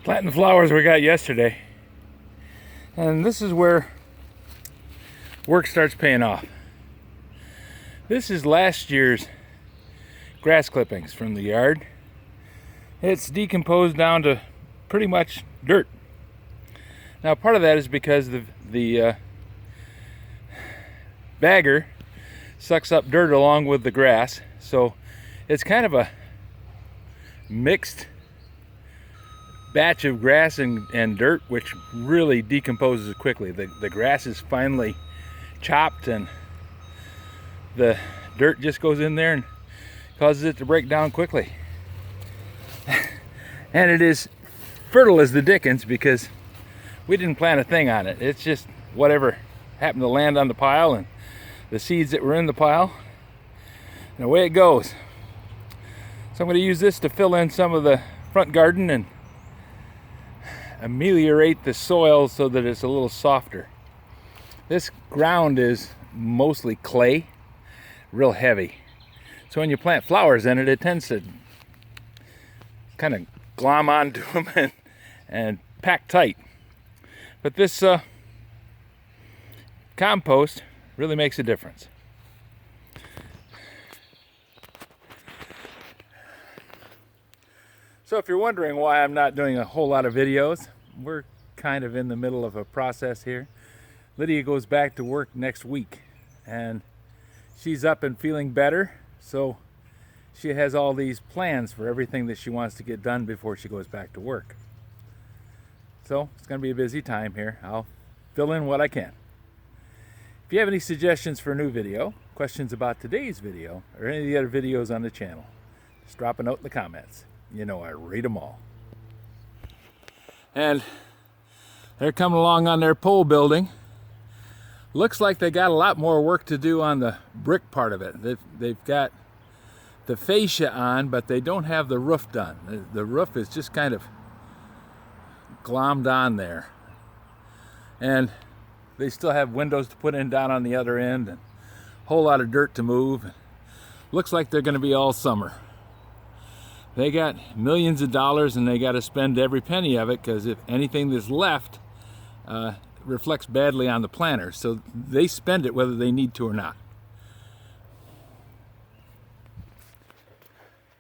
Planting the flowers we got yesterday. And this is where work starts paying off. This is last year's grass clippings from the yard. It's decomposed down to pretty much dirt. Now part of that is because the bagger sucks up dirt along with the grass, so it's kind of a mixed batch of grass and dirt, which really decomposes quickly. The grass is finely chopped and the dirt just goes in there and causes it to break down quickly. And it is fertile as the dickens because we didn't plant a thing on it. It's just whatever happened to land on the pile and the seeds that were in the pile, and away it goes. So I'm going to use this to fill in some of the front garden and ameliorate the soil so that it's a little softer. This ground is mostly clay, real heavy. So when you plant flowers in it, it tends to kind of glom onto them and pack tight. But this compost really makes a difference. So if you're wondering why I'm not doing a whole lot of videos, we're kind of in the middle of a process here. Lydia goes back to work next week and she's up and feeling better, so she has all these plans for everything that she wants to get done before she goes back to work. So it's going to be a busy time here. I'll fill in what I can. If you have any suggestions for a new video, questions about today's video, or any of the other videos on the channel, just drop a note in the comments. You know I read them all. And they're coming along on their pole building. Looks like they got a lot more work to do on the brick part of it. They've got the fascia on, but they don't have the roof done. The roof is just kind of glommed on there. And they still have windows to put in down on the other end and a whole lot of dirt to move. Looks like they're going to be all summer. They got millions of dollars and they got to spend every penny of it, because if anything that's left reflects badly on the planters. So they spend it whether they need to or not.